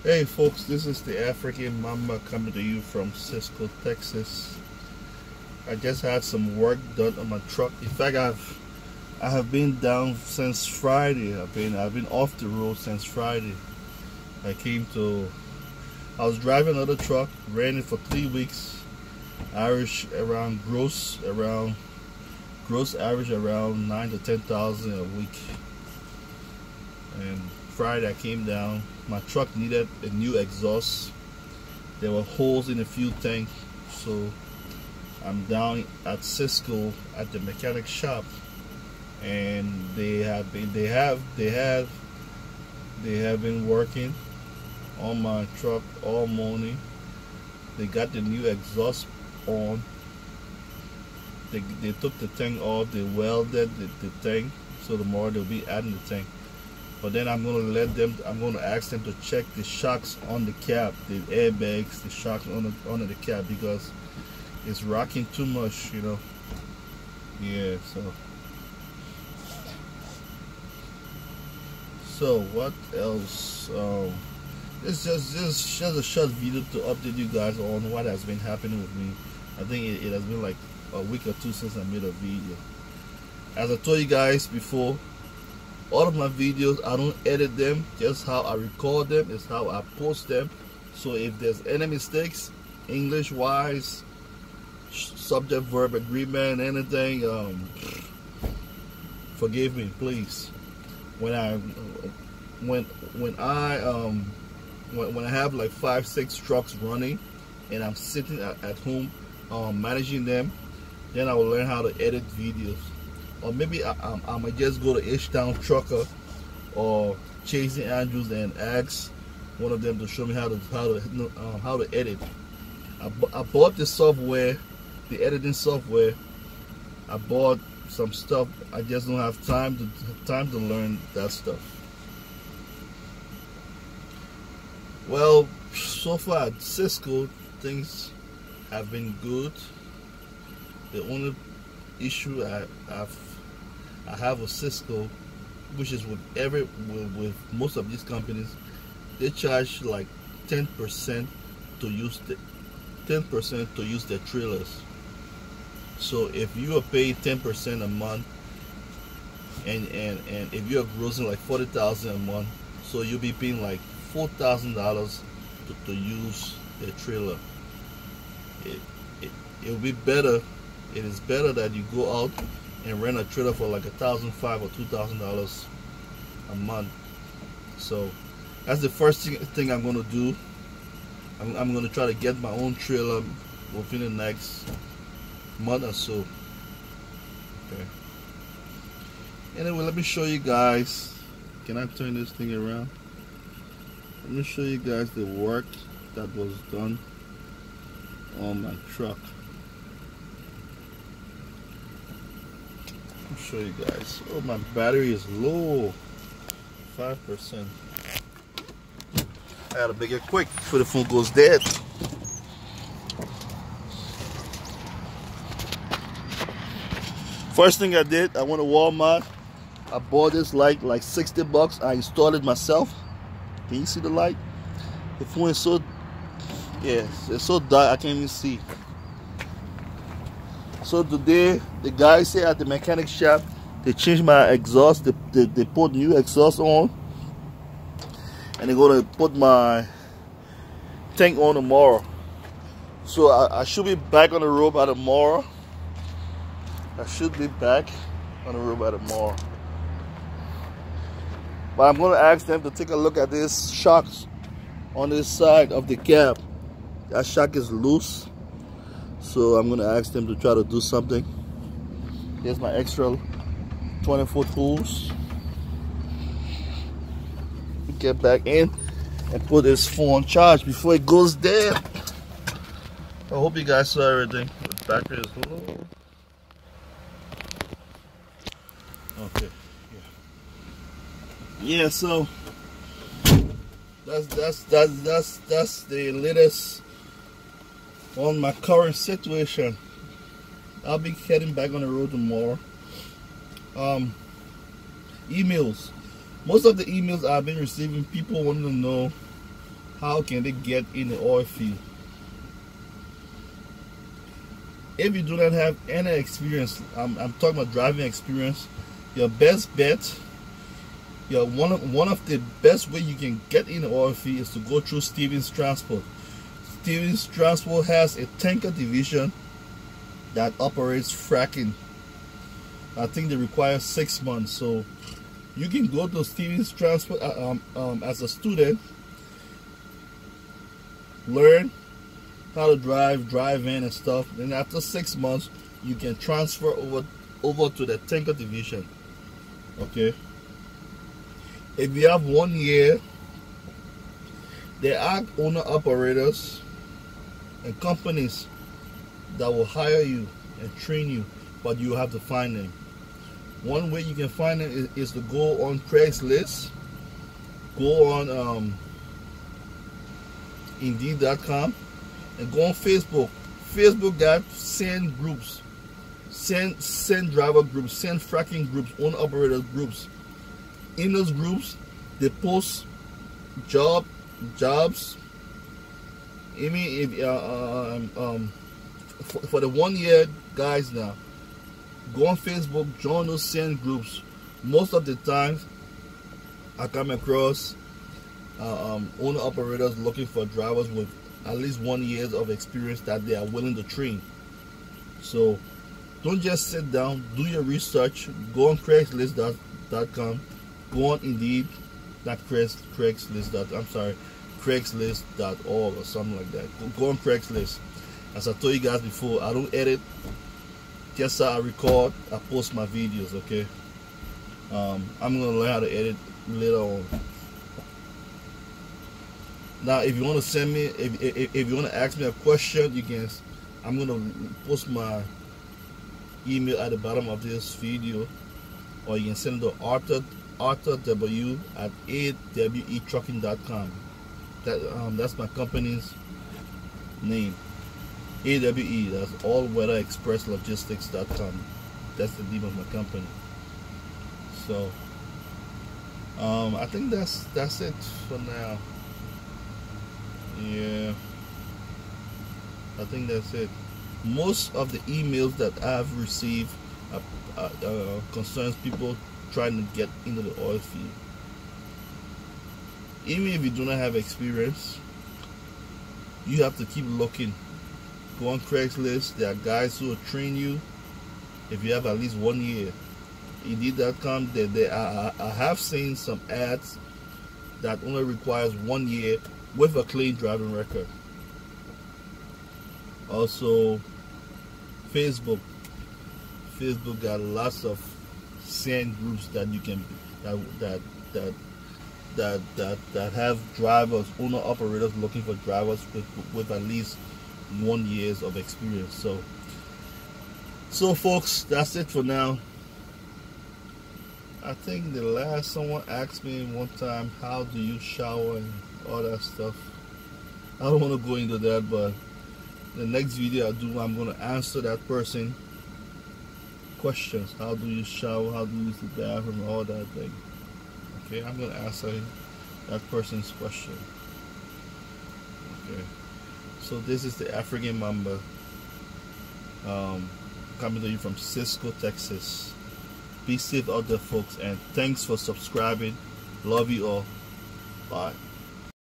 Hey folks, this is the African Mama coming to you from Cisco, Texas. I just had some work done on my truck. In fact, I have been down since Friday. I've been off the road since Friday. I was driving another truck, ran it for 3 weeks. Average around gross average around 9,000 to 10,000 a week. And Friday I came down. My truck needed a new exhaust. There were holes in a few tanks, so I'm down at Cisco at the mechanic shop, and they have been working on my truck all morning. They got the new exhaust on. They took the tank off. They welded the tank, so tomorrow they'll be adding the tank. But then I'm going to ask them to check the shocks on the cab, the airbags, the shocks under the cab, because it's rocking too much, you know. Yeah, so what else? It's just a short video to update you guys on what has been happening with me. I think it has been like a week or two since I made a video. As I told you guys before, all of my videos, I don't edit them. Just how I record them is how I post them. So if there's any mistakes, English wise, subject verb agreement, anything, forgive me, please. When I have like 5-6 trucks running and I'm sitting at home managing them, then I will learn how to edit videos. Or maybe I might just go to H-Town Trucker or Chasing Andrews and ask one of them to show me how to edit. I bought the software, the editing software. I bought some stuff. I just don't have time to learn that stuff. Well, so far at Cisco, things have been good. The only issue I have with Cisco, which is with most of these companies, they charge like 10% to use their trailers. So if you are paid 10% a month, and if you are grossing like 40,000 a month, so you'll be paying like $4,000 to use their trailer. It'll be better. It is better that you go out and rent a trailer for like $1,500 or $2,000 a month. So that's the first thing I'm going to do. I'm going to try to get my own trailer within the next month or so. Okay. Anyway, let me show you guys. Can I turn this thing around? Let me show you guys the work that was done on my truck. I'll show you guys. Oh, my battery is low, 5%. I gotta make it quick before the phone goes dead. First thing I did, I went to Walmart. I bought this light like $60. I installed it myself. Can you see the light? The phone is so, yeah, it's so dark I can't even see. So today, the guys say at the mechanic shop, they changed my exhaust. They put new exhaust on, and they're gonna put my tank on tomorrow. So I should be back on the road by tomorrow. I should be back on the road by tomorrow. But I'm gonna ask them to take a look at these shocks on this side of the cab. That shock is loose. So I'm gonna ask them to try to do something. Here's my extra 20-foot hose. Get back in and put this phone on charge before it goes dead. I hope you guys saw everything. The battery is low. Okay. Yeah. So that's the latest on my current situation. I'll be heading back on the road tomorrow. Emails. Most of the emails I've been receiving, people wanting to know how can they get in the oil field? If you do not have any experience, I'm talking about driving experience, your best bet, one of the best way you can get in the oil field is to go through Stevens Transport. Stevens Transport has a tanker division that operates fracking. I think they require 6 months, so you can go to Stevens Transport as a student, learn how to drive in and stuff. Then after 6 months, you can transfer over to the tanker division. Okay. If you have 1 year, there are owner operators and companies that will hire you and train you, but you have to find them. One way you can find them is to go on Craigslist, go on Indeed.com, and go on Facebook. Facebook got send groups, send driver groups, send fracking groups, owner operator groups. In those groups, they post jobs. I mean, if for the 1 year guys now, go on Facebook, join those send groups. Most of the time, I come across owner operators looking for drivers with at least 1 year of experience that they are willing to train. So don't just sit down, do your research. Go on Craigslist.com, go on Indeed, not Craigslist. I'm sorry, Craigslist.org or something like that. Go on Craigslist. As I told you guys before, I don't edit. Just I record, I post my videos. Okay. I'm gonna learn how to edit later on. Now, if you want to send me, if you want to ask me a question, you can. I'm gonna post my email at the bottom of this video, or you can send it to arthurw@awetrucking.com. That's my company's name. AWE, that's All Weather Express Logistics.com. That's the name of my company. So I think that's it for now. Yeah, I think that's it. Most of the emails that I've received concerns people trying to get into the oil field. Even if you do not have experience, you have to keep looking. Go on Craigslist. There are guys who will train you if you have at least 1 year. Indeed.com, I have seen some ads that only requires 1 year with a clean driving record. Also, Facebook got lots of send groups that you can that have drivers, owner operators looking for drivers with at least 1 year of experience. So folks, that's it for now. I think the last someone asked me one time, how do you shower and all that stuff. I don't want to go into that, but the next video I do, I'm going to answer that person questions. How do you shower, how do you use the bathroom, all that thing. Okay, I'm going to answer that person's question. Okay, so this is the African Mamba coming to you from Cisco, Texas. Be safe out there, folks, and thanks for subscribing. Love you all. Bye.